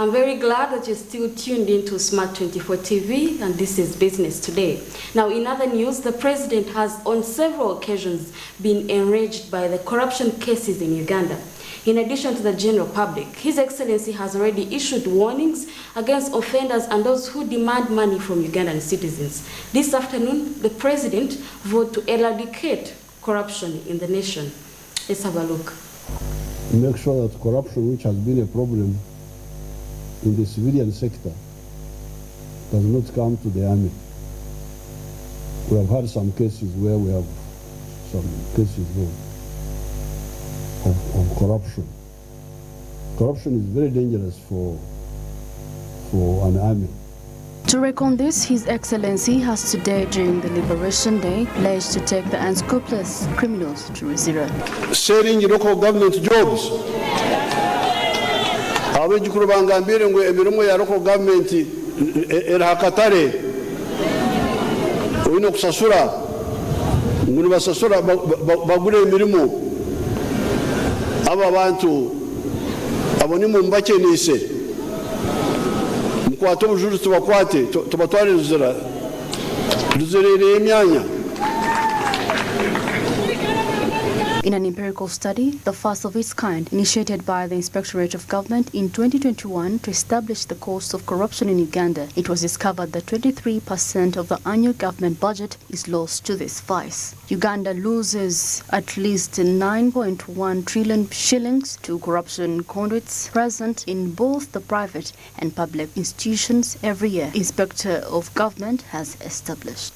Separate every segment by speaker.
Speaker 1: I'm very glad that you're still tuned into Smart 24 TV, and this is Business Today. Now, in other news, the president has on several occasions been enraged by the corruption cases in Uganda. In addition to the general public, His Excellency has already issued warnings against offenders and those who demand money from Ugandan citizens. This afternoon, the president voted to eradicate corruption in the nation. Let's have a look.
Speaker 2: Make sure that corruption, which has been a problem in the civilian sector, does not come to the army. We have had some cases where we have some cases of corruption. Corruption is very dangerous for an army.
Speaker 3: To reckon this, His Excellency has today, during the Liberation Day, pledged to take the unscrupulous criminals to zero.
Speaker 2: Selling local government jobs. Abejukuru bangambire ngo emirimo ya local government erahakatare. Oyino kusasura. Nguni basasura bagure emirimo. Aba bantu aboni mu mbakenise. Mkwate ubujuru tubakwate tubatware ruzira. Ruzirere emyanya.
Speaker 3: In an empirical study, the first of its kind, initiated by the Inspectorate of Government in 2021 to establish the cause of corruption in Uganda, it was discovered that 23% of the annual government budget is lost to this vice. Uganda loses at least 9.1 trillion shillings to corruption conduits present in both the private and public institutions every year, Inspector of Government has established.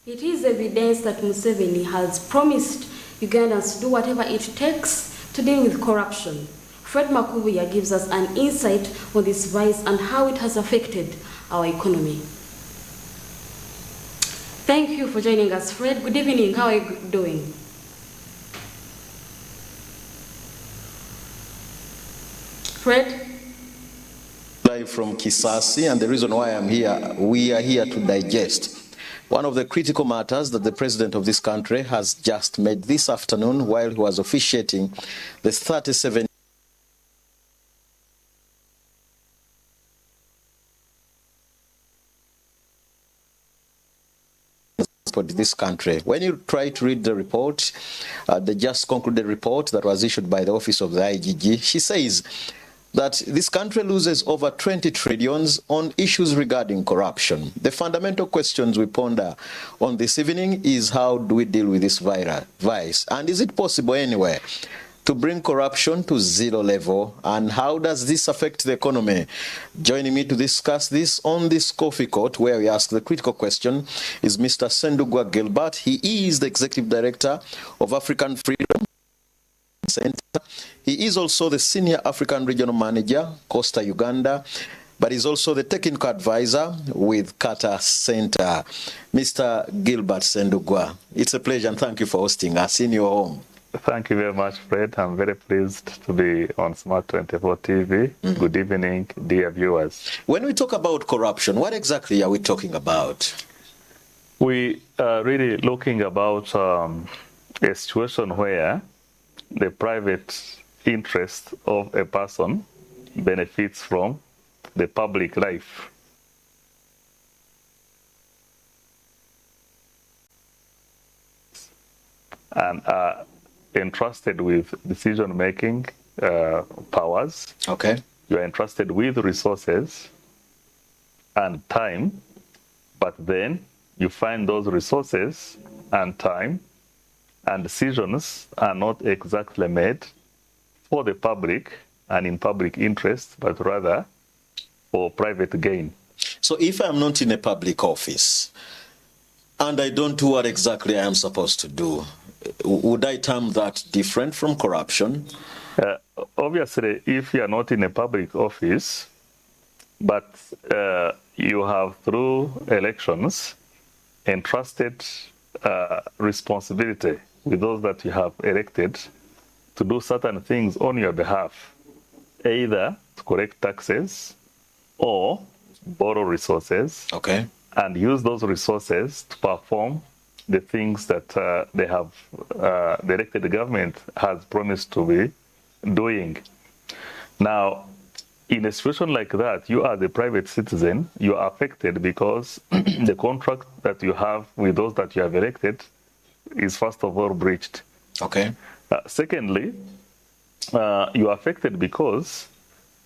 Speaker 1: It is evidence that Museveni has promised Ugandans to do whatever it takes to deal with corruption. Fred Makubuya gives us an insight on this vice and how it has affected our economy. Thank you for joining us, Fred. Good evening. How are you doing? Fred?
Speaker 4: Live from Kisasi, and the reason why I'm here, we are here to digest one of the critical matters that the president of this country has just made this afternoon while he was officiating the 37 for this country. When you try to read the report, the just concluded report that was issued by the office of the IGG, she says that this country loses over 20 trillions on issues regarding corruption. The fundamental questions we ponder on this evening is how do we deal with this vice? And is it possible anywhere to bring corruption to zero level? And how does this affect the economy? Joining me to discuss this on this coffee court where we ask the critical question is Mr. Sendugwa Gilbert. He is the Executive Director of African Freedom Center. He is also the Senior African Regional Manager, Costa Uganda, but he's also the Technical Advisor with Kata Center. Mr. Gilbert Sendugwa, it's a pleasure and thank you for hosting us in your home.
Speaker 5: Thank you very much, Fred. I'm very pleased to be on Smart 24 TV. Good evening, dear viewers.
Speaker 4: When we talk about corruption, what exactly are we talking about?
Speaker 5: We are really looking about a situation where the private interest of a person benefits from the public life. And are entrusted with decision-making powers.
Speaker 4: Okay.
Speaker 5: You are entrusted with resources and time, but then you find those resources and time and decisions are not exactly made for the public and in public interest, but rather for private gain.
Speaker 4: So if I'm not in a public office and I don't do what exactly I am supposed to do, would I term that different from corruption?
Speaker 5: Obviously, if you are not in a public office, but you have through elections entrusted responsibility with those that you have elected to do certain things on your behalf, either to collect taxes or borrow resources,
Speaker 4: Okay.
Speaker 5: and use those resources to perform the things that they have, the elected government has promised to be doing. Now, in a situation like that, you as a private citizen, you are affected because the contract that you have with those that you have elected is first of all breached.
Speaker 4: Okay.
Speaker 5: Secondly, you are affected because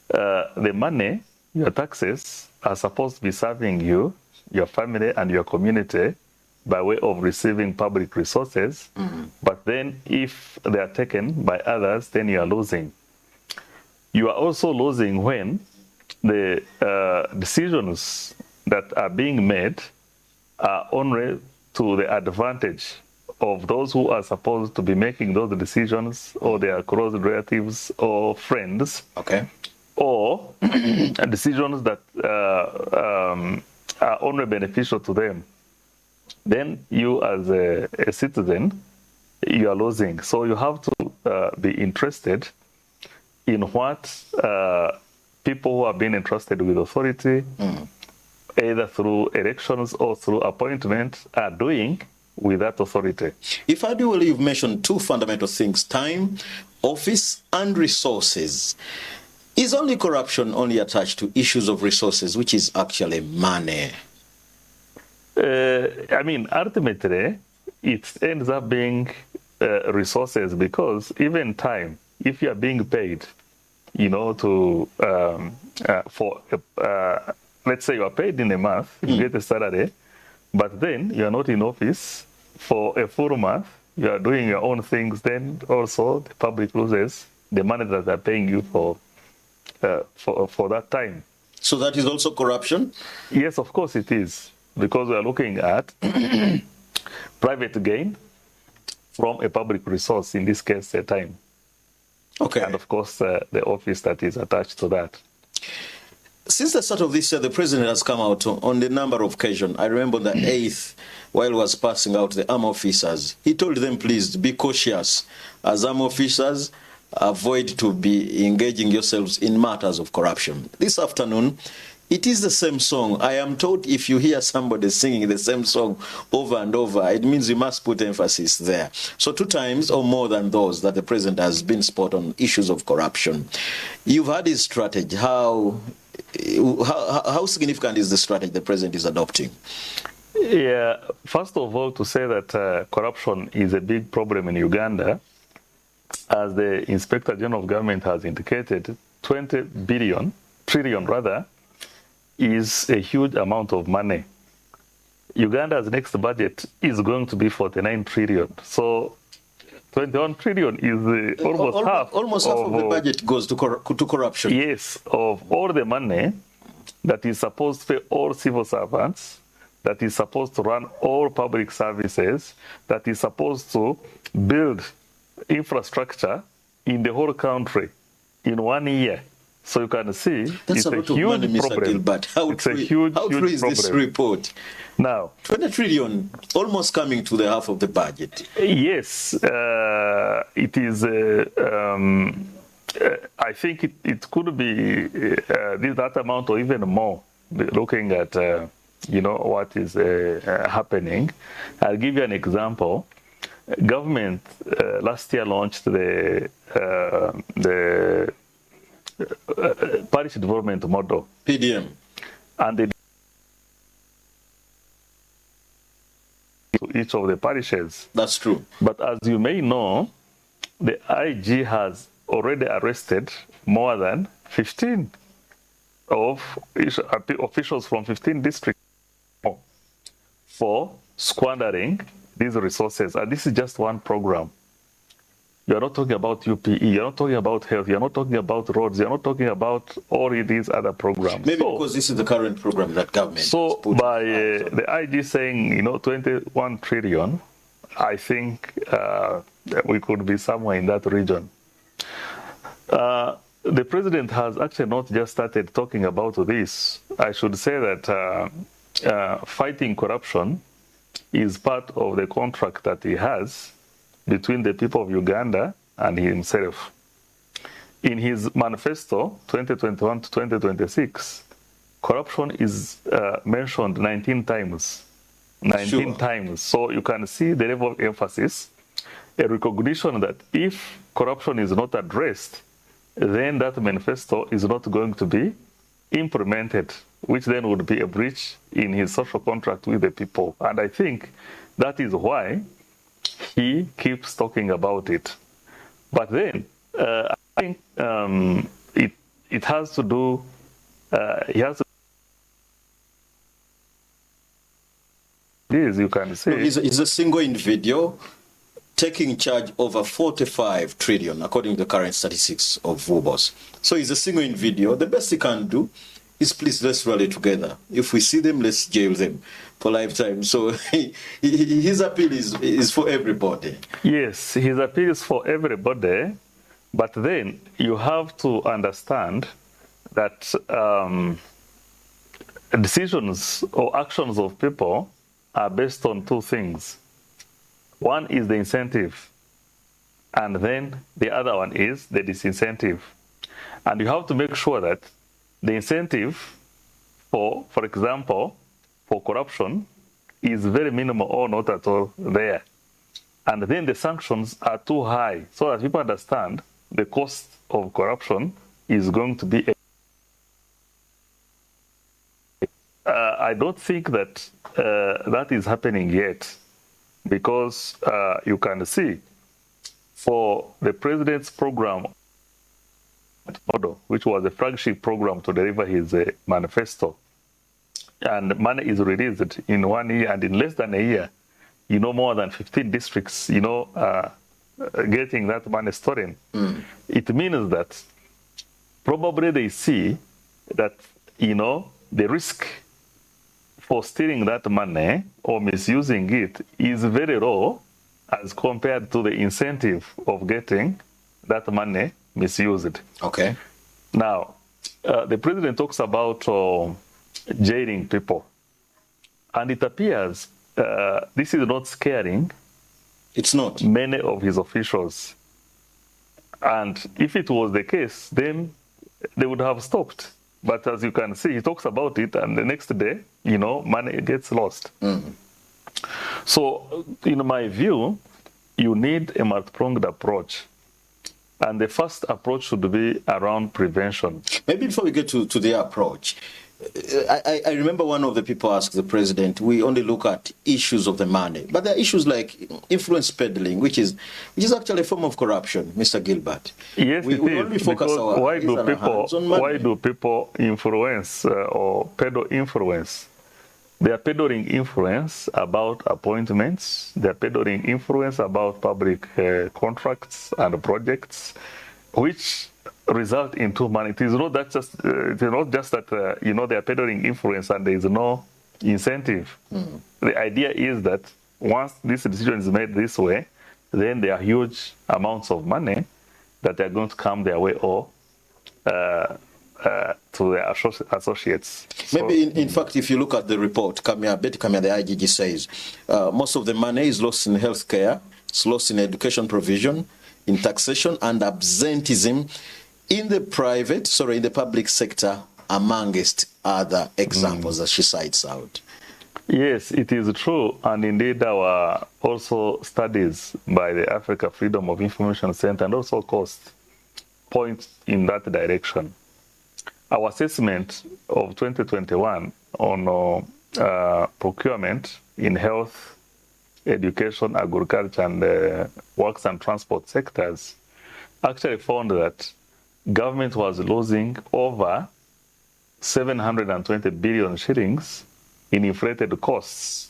Speaker 5: the money, your taxes, are supposed to be serving you, your family, and your community by way of receiving public resources. But then if they are taken by others, then you are losing. You are also losing when the decisions that are being made are only to the advantage of those who are supposed to be making those decisions, or their close relatives or friends.
Speaker 4: Okay.
Speaker 5: Or decisions that are only beneficial to them. Then you as a citizen, you are losing. So you have to be interested in what people who have been entrusted with authority, either through elections or through appointment, are doing with that authority.
Speaker 4: If I do well, you've mentioned two fundamental things: time, office, and resources. Is only corruption only attached to issues of resources, which is actually money?
Speaker 5: I mean, ultimately, it ends up being resources, because even time, if you are being paid, you know, to for let's say you are paid in a month, you get a salary, but then you are not in office for a full month, you are doing your own things, then also the public loses the money that they're paying you for that time.
Speaker 4: So that is also corruption?
Speaker 5: Yes, of course it is, because we are looking at private gain from a public resource, in this case, time.
Speaker 4: Okay.
Speaker 5: And of course, the office that is attached to that.
Speaker 4: Since the start of this year, the president has come out on a number of occasions. I remember on the 8th, while he was passing out the armed officers, he told them, please be cautious. As armed officers, avoid to be engaging yourselves in matters of corruption. This afternoon, it is the same song. I am told if you hear somebody singing the same song over and over, it means you must put emphasis there. So 2 times or more than those that the president has been spot on issues of corruption. You've had his strategy. How significant is the strategy the president is adopting?
Speaker 5: Yeah, first of all, to say that corruption is a big problem in Uganda, as the Inspector General of Government has indicated, 20 trillion rather, is a huge amount of money. Uganda's next budget is going to be 49 trillion. So 21 trillion is almost half
Speaker 4: of the budget goes to corruption.
Speaker 5: Yes, of all the money that is supposed to pay all civil servants, that is supposed to run all public services, that is supposed to build infrastructure in the whole country in 1 year. So you can see
Speaker 4: that's
Speaker 5: it's a huge problem. It's a huge
Speaker 4: problem. Is this report?
Speaker 5: Now,
Speaker 4: 20 trillion, almost coming to the half of the budget.
Speaker 5: Yes, it is. I think it could be that amount or even more, looking at you know, what is happening. I'll give you an example. Government last year launched the parish development model,
Speaker 4: PDM,
Speaker 5: and they to each of the parishes.
Speaker 4: That's true.
Speaker 5: But as you may know, the IG has already arrested more than 15 of officials from 15 districts for squandering these resources. And this is just one program. You're not talking about UPE, you're not talking about health, you're not talking about roads, you're not talking about all of these other programs.
Speaker 4: Maybe because this is the current program that government
Speaker 5: So by the IG saying, you know, 21 trillion, I think we could be somewhere in that region. The president has actually not just started talking about this. I should say that fighting corruption is part of the contract that he has between the people of Uganda and himself. in his manifesto 2021 to 2026, corruption is mentioned 19 times. 19 times. So you can see the level of emphasis, a recognition that if corruption is not addressed, then that manifesto is not going to be implemented, which then would be a breach in his social contract with the people. And I think that is why he keeps talking about it. But then I think it has to do, he has to, this you can say.
Speaker 4: He's a single individual taking charge over 45 trillion, according to the current statistics of VUBOS. So he's a single individual. The best he can do is please let's rally together. If we see them, let's jail them for lifetime. So his appeal is for everybody.
Speaker 5: Yes, his appeal is for everybody, but then you have to understand that decisions or actions of people are based on two things. One is the incentive, and then the other one is the disincentive. And you have to make sure that the incentive for example, for corruption is very minimal or not at all there. And then the sanctions are too high, so that people understand the cost of corruption is going to be I don't think that that is happening yet, because you can see for the president's program, which was a flagship program to deliver his manifesto, and money is released in 1 year, and in less than a year, more than 15 districts, getting that money stolen. It means that probably they see that, the risk for stealing that money or misusing it is very low as compared to the incentive of getting that money misused.
Speaker 4: Okay.
Speaker 5: Now, the president talks about jailing people, and it appears this is not scaring.
Speaker 4: It's not.
Speaker 5: Many of his officials. And if it was the case, then they would have stopped. But as you can see, he talks about it, and the next day, money gets lost. So, in my view, you need a multi-pronged approach. And the first approach should be around prevention. Maybe
Speaker 4: before we get to the approach, I remember one of the people asked the president, we only look at issues of the money, but there are issues like influence peddling, which is actually a form of corruption, Mr. Gilbert.
Speaker 5: Yes, we only focus our why do people influence or peddle influence? They are peddling influence about appointments. They are peddling influence about public contracts and projects, which result into money. It is not that just that they are peddling influence and there is no incentive. The idea is that once this decision is made this way, then there are huge amounts of money that are going to come their way or to their associates.
Speaker 4: Maybe in fact, if you look at the report, Betty Kamya, the IGG says most of the money is lost in healthcare, it's lost in education provision, in taxation and absenteeism in the public sector, amongst other examples that she cites out.
Speaker 5: Yes, it is true. And indeed, our also studies by the Africa Freedom of Information Center and also COST point in that direction. Our assessment of 2021 on procurement in health, education, agriculture, and works and transport sectors actually found that government was losing over 720 billion shillings in inflated costs.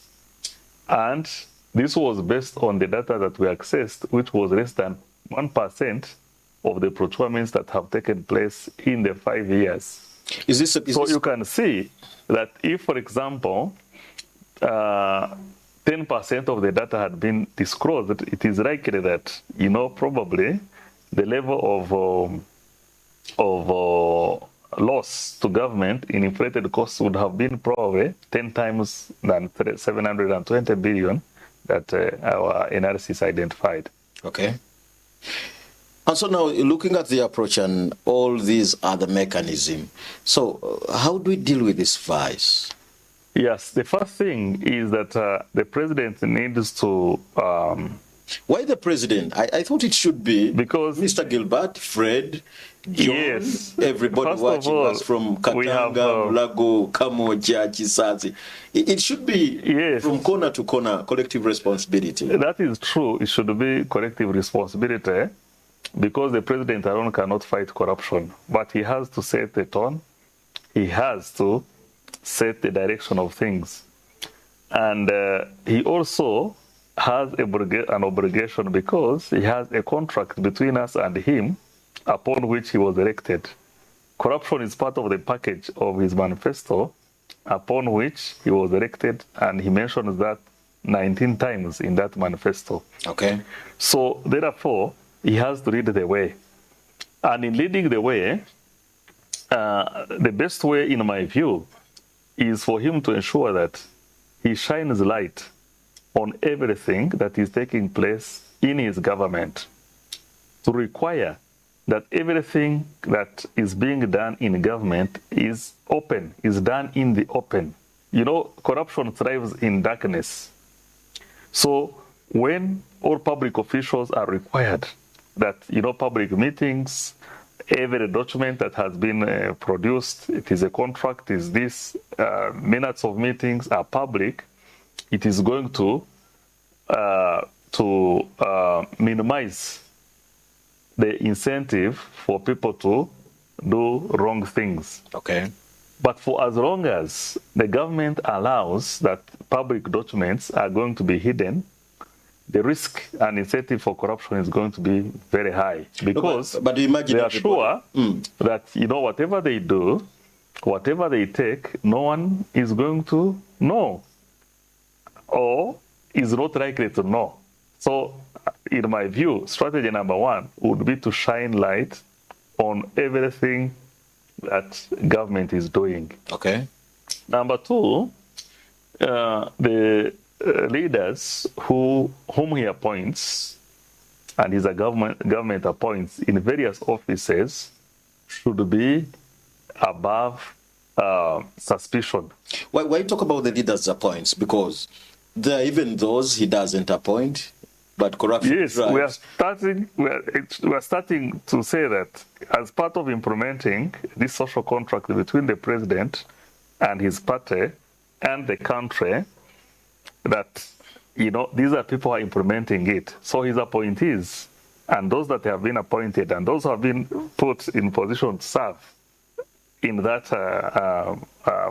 Speaker 5: And this was based on the data that we accessed, which was less than 1% of the procurements that have taken place in the 5 years. You can see that if, for example, 10% of the data had been disclosed, it is likely that, probably the level of loss to government in inflated costs would have been probably 10 times than 720 billion that our analysis identified.
Speaker 4: Okay. And so now, looking at the approach and all these other mechanisms, so how do we deal with this vice?
Speaker 5: Yes, the first thing is that the president needs to...
Speaker 4: Why the president? I thought it should be
Speaker 5: because
Speaker 4: Mr. Gilbert, Fred, John,
Speaker 5: yes,
Speaker 4: everybody
Speaker 5: first
Speaker 4: watching
Speaker 5: all,
Speaker 4: us from Katanga, Mulago, Kamoja, Chisazi. It should be
Speaker 5: yes,
Speaker 4: from corner to corner, collective responsibility.
Speaker 5: That is true. It should be collective responsibility because the president alone cannot fight corruption. But he has to set the tone. He has to set the direction of things. And he also has an obligation because he has a contract between us and him upon which he was elected. Corruption is part of the package of his manifesto upon which he was elected, and he mentions that 19 times in that manifesto.
Speaker 4: Okay.
Speaker 5: So therefore, he has to lead the way. And in leading the way, the best way, in my view, is for him to ensure that he shines light on everything that is taking place in his government, to require that everything that is being done in government is open, is done in the open. You know, corruption thrives in darkness. So when all public officials are required that, you know, public meetings, every document that has been produced, it is a contract, is this, minutes of meetings are public, it is going to minimize the incentive for people to do wrong things.
Speaker 4: Okay.
Speaker 5: But for as long as the government allows that public documents are going to be hidden, the risk and incentive for corruption is going to be very high, because
Speaker 4: but imagine
Speaker 5: they are sure that, you know, whatever they do, whatever they take, no one is going to know or is not likely to know. So in my view, strategy number one would be to shine light on everything that government is doing.
Speaker 4: Okay.
Speaker 5: Number two, the leaders whom he appoints and his government appoints in various offices should be above suspicion.
Speaker 4: Why talk about the leaders appoints? Because there are even those he doesn't appoint, but corruption.
Speaker 5: Yes, we are starting to say that as part of implementing this social contract between the president and his party and the country, that, you know, these are people who are implementing it. So his appointees and those that have been appointed and those who have been put in position to serve in that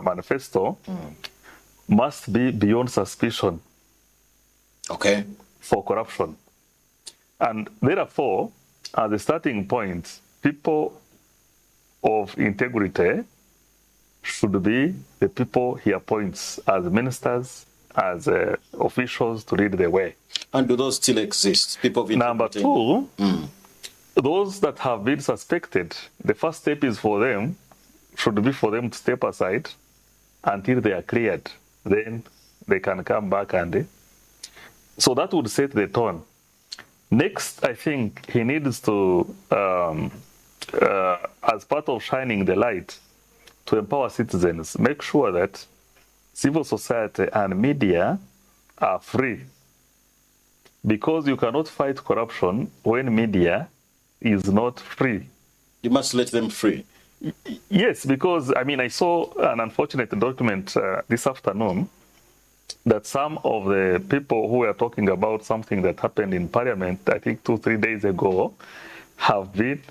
Speaker 5: manifesto must be beyond suspicion.
Speaker 4: Okay.
Speaker 5: For corruption. And therefore, as a starting point, people of integrity should be the people he appoints as ministers, as officials to lead the way.
Speaker 4: And do those still exist? People of integrity?
Speaker 5: Number two, those that have been suspected, the first step is for them, should be for them to step aside until they are cleared. Then they can come back and... So that would set the tone. Next, I think he needs to, as part of shining the light, to empower citizens, make sure that civil society and media are free. Because you cannot fight corruption when media is not free.
Speaker 4: You must let them free.
Speaker 5: Yes, because, I mean, I saw an unfortunate document this afternoon that some of the people who were talking about something that happened in Parliament, I think 2-3 days ago, have been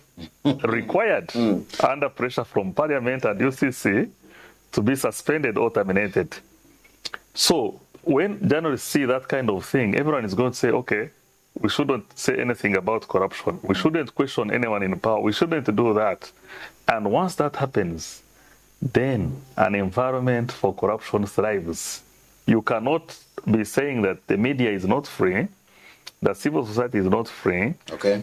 Speaker 5: required under pressure from Parliament and UCC to be suspended or terminated. So when journalists see that kind of thing, everyone is going to say, okay, we shouldn't say anything about corruption. We shouldn't question anyone in power. We shouldn't do that. And once that happens, then an environment for corruption thrives. You cannot be saying that the media is not free, that civil society is not free,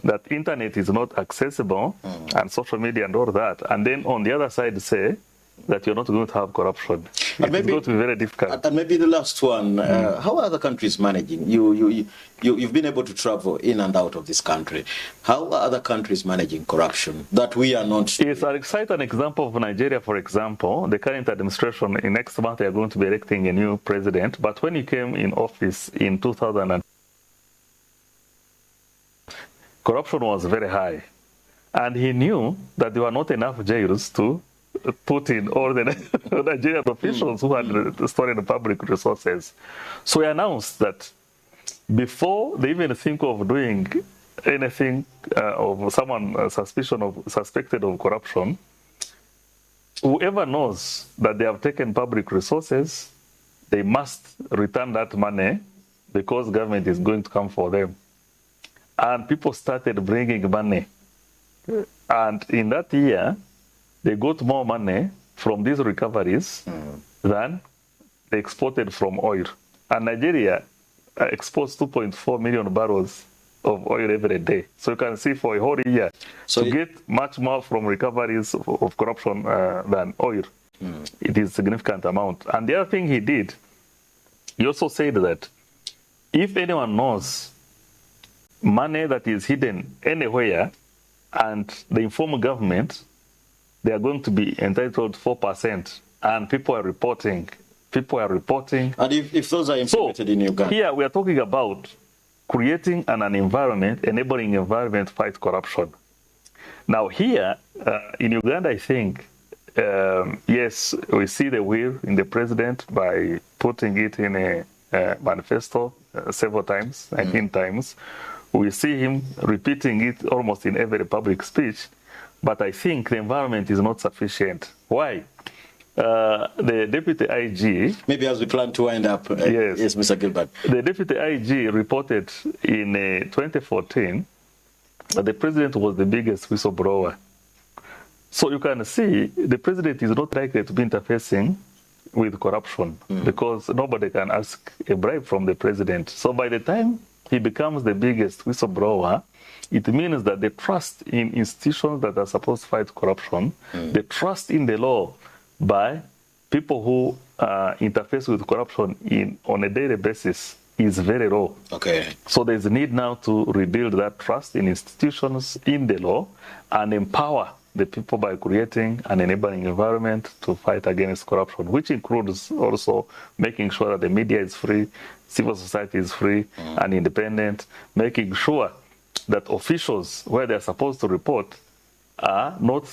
Speaker 5: that internet is not accessible, and social media and all that, and then on the other side say that you're not going to have corruption.
Speaker 4: And
Speaker 5: It's going to be very difficult.
Speaker 4: And maybe the last one, how are other countries managing? You've been able to travel in and out of this country. How are other countries managing corruption that we are not?
Speaker 5: Yes, I'll cite an example of Nigeria, for example. The current administration, in next month, they are going to be electing a new president. But when he came in office in 2000, corruption was very high. And he knew that there were not enough jails to put in all the Nigerian officials who had stolen the public resources. So he announced that before they even think of doing anything of someone suspected of corruption, whoever knows that they have taken public resources, they must return that money because government is going to come for them. And people started bringing money. And in that year, they got more money from these recoveries than they exported from oil. And Nigeria exports 2.4 million barrels of oil every day. So you can see for a whole year, so to get much more from recoveries of corruption than oil. It is a significant amount. And the other thing he did, he also said that if anyone knows money that is hidden anywhere and they inform government, they are going to be entitled 4%, and people are reporting. And
Speaker 4: if those are implemented in Uganda?
Speaker 5: Here we are talking about creating an environment, enabling environment to fight corruption. Now here in Uganda, I think, yes, we see the will in the president by putting it in a manifesto several times, 19 times. We see him repeating it almost in every public speech. But I think the environment is not sufficient. Why? The deputy IG...
Speaker 4: Maybe as we plan to wind up, yes, Mr. Gilbert.
Speaker 5: The deputy IG reported in 2014 that the president was the biggest whistleblower. So you can see the president is not likely to be interfacing with corruption because nobody can ask a bribe from the president. So by the time he becomes the biggest whistleblower, it means that the trust in institutions that are supposed to fight corruption, the trust in the law by people who interface with corruption on a daily basis is very low.
Speaker 4: Okay.
Speaker 5: So there's a need now to rebuild that trust in institutions, in the law, and empower the people by creating an enabling environment to fight against corruption, which includes also making sure that the media is free, civil society is free and independent, making sure that officials, where they're supposed to report, are not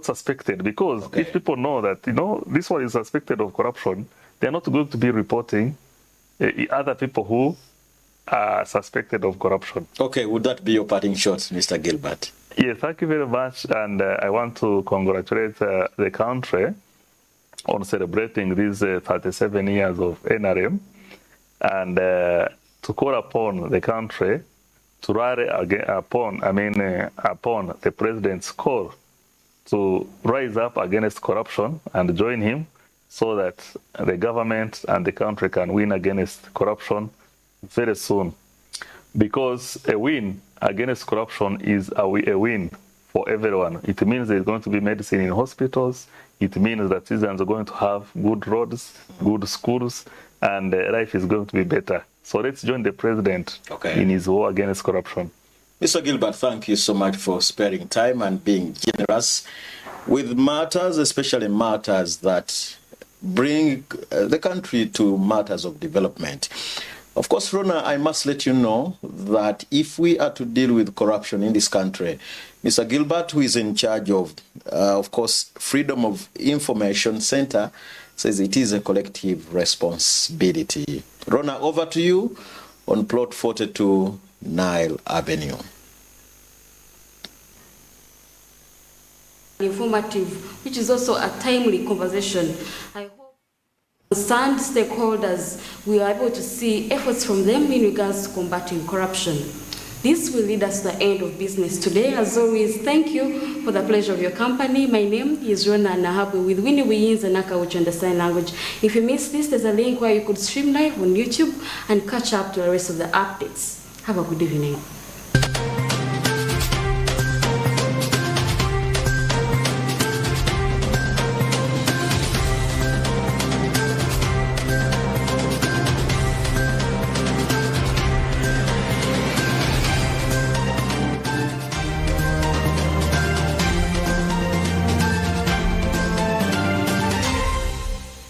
Speaker 5: suspected. Because if people know that, this one is suspected of corruption, they're not going to be reporting other people who are suspected of corruption.
Speaker 4: Okay, would that be your parting shots, Mr. Gilbert?
Speaker 5: Yes, thank you very much. And I want to congratulate the country on celebrating these 37 years of NRM, and to call upon the country to rally upon the president's call to rise up against corruption and join him so that the government and the country can win against corruption very soon. Because a win against corruption is a win for everyone. It means there's going to be medicine in hospitals. It means that citizens are going to have good roads, good schools, and life is going to be better. So let's join the president in his war against corruption.
Speaker 4: Mr. Gilbert, thank you so much for sparing time and being generous with matters, especially matters that bring the country to matters of development. Of course, Rona, I must let you know that if we are to deal with corruption in this country, Mr. Gilbert, who is in charge of course, Freedom of Information Center, says it is a collective responsibility. Rona, over to you on plot 42 Nile Avenue.
Speaker 1: Informative, which is also a timely conversation. I hope concerned stakeholders, we are able to see efforts from them in regards to combating corruption. This will lead us to the end of business today. As always, thank you for the pleasure of your company. My name is Rona Nahabwe with Winnie Wiyinza and Naka, which understand language. If you missed this, there's a link where you could stream live on YouTube and catch up to the rest of the updates. Have a good evening.